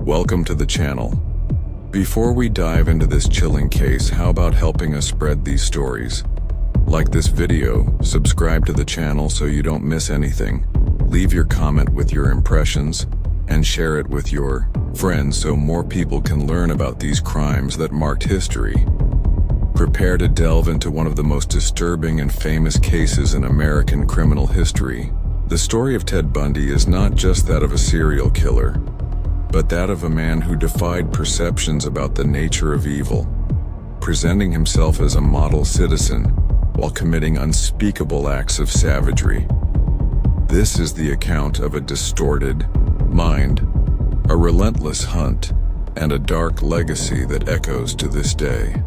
Welcome to the channel. Before we dive into this chilling case, how about helping us spread these stories? Like this video, subscribe to the channel so you don't miss anything, leave your comment with your impressions, and share it with your friends so more people can learn about these crimes that marked history. Prepare to delve into one of the most disturbing and famous cases in American criminal history. The story of Ted Bundy is not just that of a serial killer, but that of a man who defied perceptions about the nature of evil, presenting himself as a model citizen while committing unspeakable acts of savagery. This is the account of a distorted mind, a relentless hunt, and a dark legacy that echoes to this day.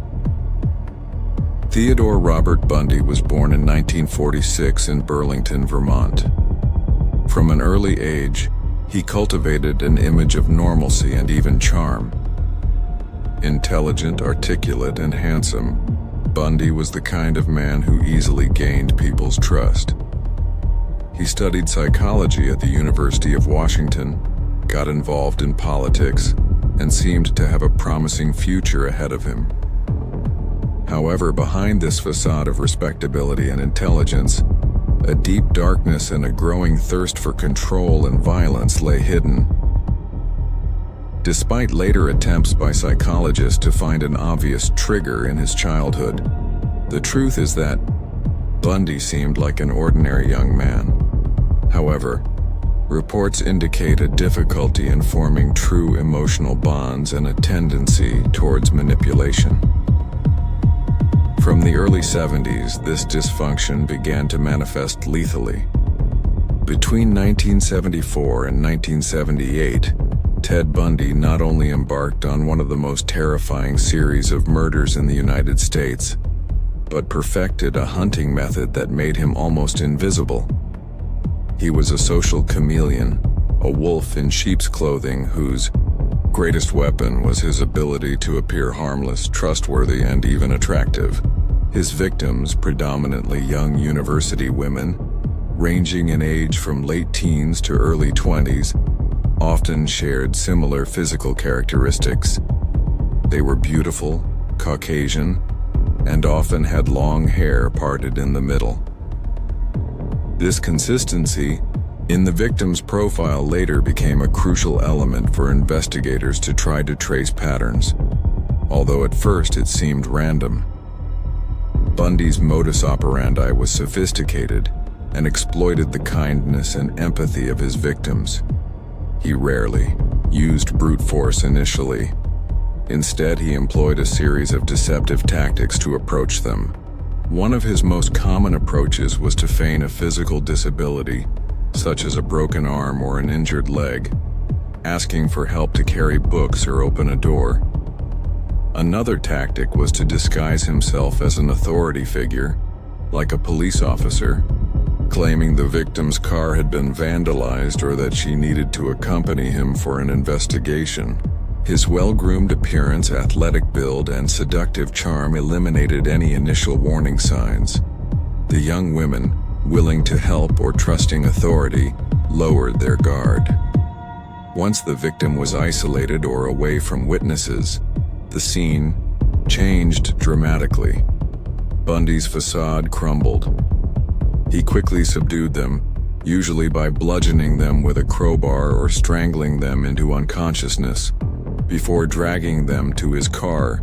Theodore Robert Bundy was born in 1946 in Burlington, Vermont. From an early age, he cultivated an image of normalcy and even charm. Intelligent, articulate, and handsome, Bundy was the kind of man who easily gained people's trust. He studied psychology at the University of Washington, got involved in politics, and seemed to have a promising future ahead of him. However, behind this facade of respectability and intelligence, a deep darkness and a growing thirst for control and violence lay hidden. Despite later attempts by psychologists to find an obvious trigger in his childhood, the truth is that Bundy seemed like an ordinary young man. However, reports indicate a difficulty in forming true emotional bonds and a tendency towards manipulation. From the early 70s, this dysfunction began to manifest lethally. Between 1974 and 1978, Ted Bundy not only embarked on one of the most terrifying series of murders in the United States, but perfected a hunting method that made him almost invisible. He was a social chameleon, a wolf in sheep's clothing whose greatest weapon was his ability to appear harmless, trustworthy, and even attractive. His victims, predominantly young university women, ranging in age from late teens to early 20s, often shared similar physical characteristics. They were beautiful, Caucasian, and often had long hair parted in the middle. This consistency in the victim's profile later became a crucial element for investigators to try to trace patterns, although at first it seemed random. Bundy's modus operandi was sophisticated and exploited the kindness and empathy of his victims. He rarely used brute force initially. Instead, he employed a series of deceptive tactics to approach them. One of his most common approaches was to feign a physical disability, such as a broken arm or an injured leg, asking for help to carry books or open a door. Another tactic was to disguise himself as an authority figure, like a police officer, claiming the victim's car had been vandalized or that she needed to accompany him for an investigation. His well-groomed appearance, athletic build, and seductive charm eliminated any initial warning signs. The young women, willing to help or trusting authority, lowered their guard. Once the victim was isolated or away from witnesses, the scene changed dramatically. Bundy's facade crumbled. He quickly subdued them, usually by bludgeoning them with a crowbar or strangling them into unconsciousness, before dragging them to his car,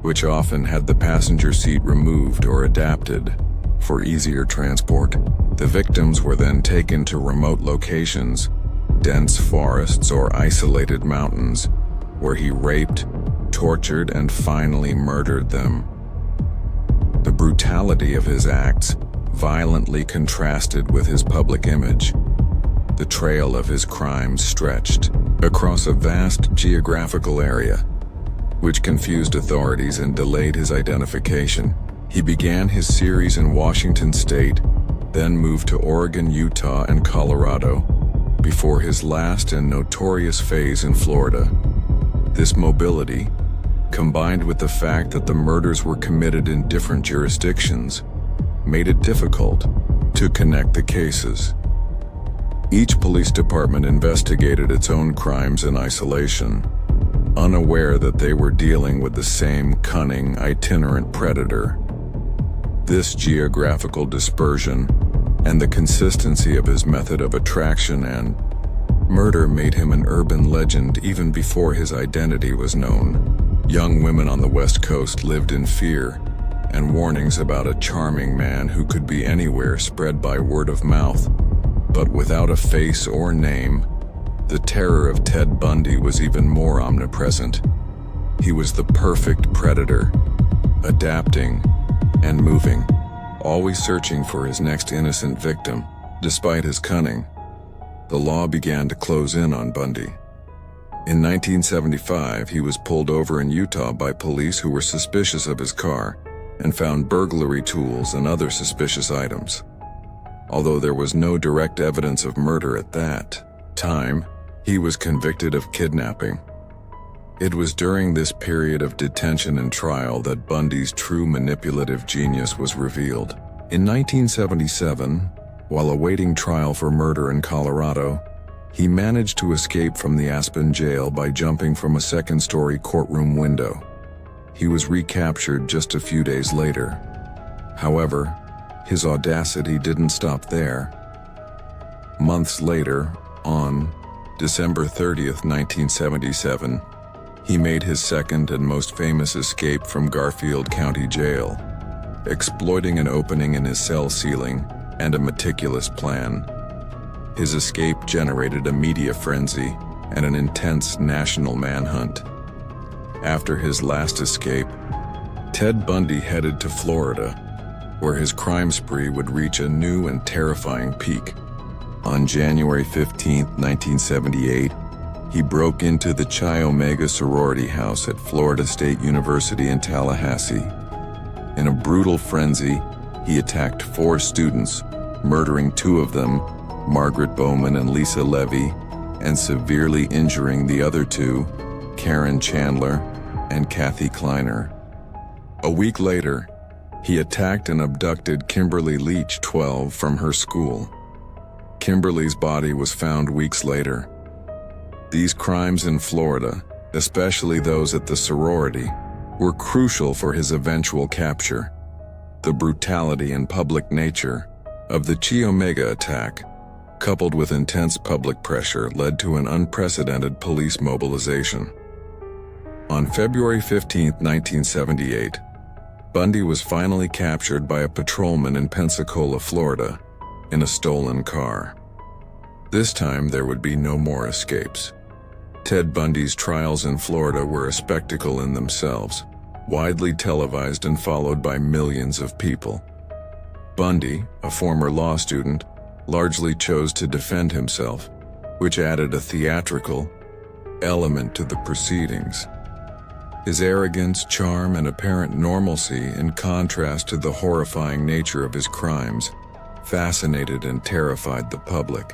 which often had the passenger seat removed or adapted for easier transport. The victims were then taken to remote locations, dense forests or isolated mountains, where he raped, tortured, and finally murdered them. The brutality of his acts violently contrasted with his public image. The trail of his crimes stretched across a vast geographical area, which confused authorities and delayed his identification. He began his series in Washington State, then moved to Oregon, Utah, and Colorado, before his last and notorious phase in Florida. This mobility, combined with the fact that the murders were committed in different jurisdictions, made it difficult to connect the cases. Each police department investigated its own crimes in isolation, unaware that they were dealing with the same cunning, itinerant predator. This geographical dispersion and the consistency of his method of attraction and murder made him an urban legend even before his identity was known. Young women on the West Coast lived in fear, and warnings about a charming man who could be anywhere spread by word of mouth. But without a face or name, the terror of Ted Bundy was even more omnipresent. He was the perfect predator, adapting and moving, always searching for his next innocent victim. Despite his cunning, the law began to close in on Bundy. In 1975, he was pulled over in Utah by police who were suspicious of his car and found burglary tools and other suspicious items. Although there was no direct evidence of murder at that time, he was convicted of kidnapping. It was during this period of detention and trial that Bundy's true manipulative genius was revealed. In 1977, while awaiting trial for murder in Colorado, he managed to escape from the Aspen jail by jumping from a second-story courtroom window. He was recaptured just a few days later. However, his audacity didn't stop there. Months later, on December 30th, 1977, he made his second and most famous escape from Garfield County Jail, exploiting an opening in his cell ceiling and a meticulous plan. His escape generated a media frenzy and an intense national manhunt. After his last escape, Ted Bundy headed to Florida, where his crime spree would reach a new and terrifying peak. On January 15, 1978, he broke into the Chi Omega sorority house at Florida State University in Tallahassee. In a brutal frenzy, he attacked 4 students, murdering 2 of them, Margaret Bowman and Lisa Levy, and severely injuring the other 2, Karen Chandler and Kathy Kleiner. A week later, he attacked and abducted Kimberly Leach, 12, from her school. Kimberly's body was found weeks later. These crimes in Florida, especially those at the sorority, were crucial for his eventual capture. The brutality and public nature of the Chi Omega attack, coupled with intense public pressure, led to an unprecedented police mobilization. On February 15, 1978, Bundy was finally captured by a patrolman in Pensacola, Florida, in a stolen car. This time there would be no more escapes. Ted Bundy's trials in Florida were a spectacle in themselves, widely televised and followed by millions of people. Bundy, a former law student, largely chose to defend himself, which added a theatrical element to the proceedings. His arrogance, charm, and apparent normalcy, in contrast to the horrifying nature of his crimes, fascinated and terrified the public.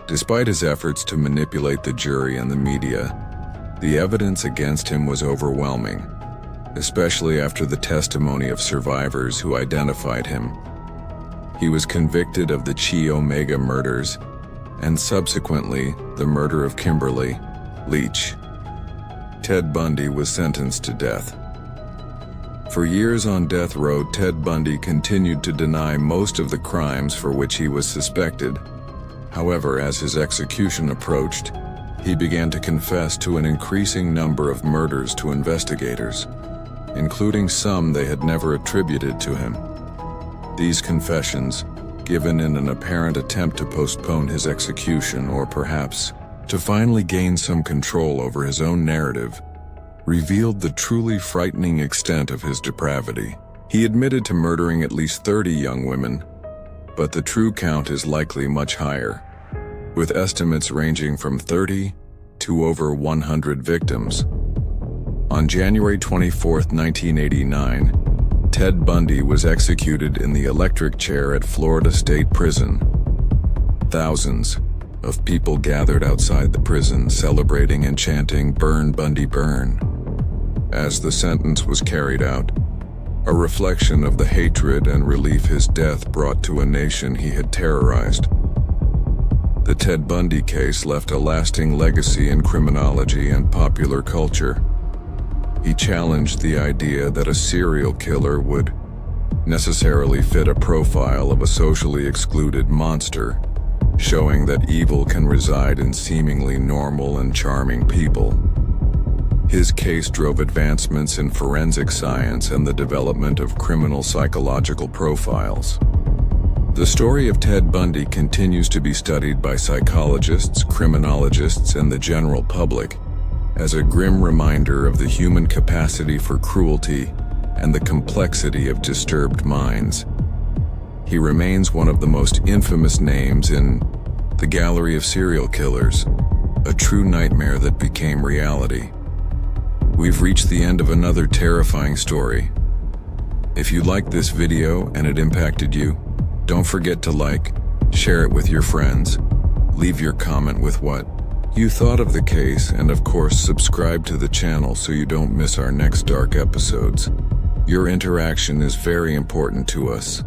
Despite his efforts to manipulate the jury and the media, the evidence against him was overwhelming, especially after the testimony of survivors who identified him. He was convicted of the Chi Omega murders and subsequently the murder of Kimberly Leach. Ted Bundy was sentenced to death. For years on death row, Ted Bundy continued to deny most of the crimes for which he was suspected. However, as his execution approached, he began to confess to an increasing number of murders to investigators, including some they had never attributed to him. These confessions, given in an apparent attempt to postpone his execution or perhaps to finally gain some control over his own narrative, revealed the truly frightening extent of his depravity. He admitted to murdering at least 30 young women, but the true count is likely much higher, with estimates ranging from 30 to over 100 victims. On January 24, 1989, Ted Bundy was executed in the electric chair at Florida State Prison. Thousands of people gathered outside the prison, celebrating and chanting, "Burn, Bundy, burn," as the sentence was carried out, a reflection of the hatred and relief his death brought to a nation he had terrorized. The Ted Bundy case left a lasting legacy in criminology and popular culture. He challenged the idea that a serial killer would necessarily fit a profile of a socially excluded monster, showing that evil can reside in seemingly normal and charming people. His case drove advancements in forensic science and the development of criminal psychological profiles. The story of Ted Bundy continues to be studied by psychologists, criminologists, and the general public as a grim reminder of the human capacity for cruelty and the complexity of disturbed minds. He remains one of the most infamous names in the gallery of serial killers, a true nightmare that became reality. We've reached the end of another terrifying story. If you liked this video and it impacted you, don't forget to like, share it with your friends, leave your comment with what you thought of the case, and of course subscribe to the channel so you don't miss our next dark episodes. Your interaction is very important to us.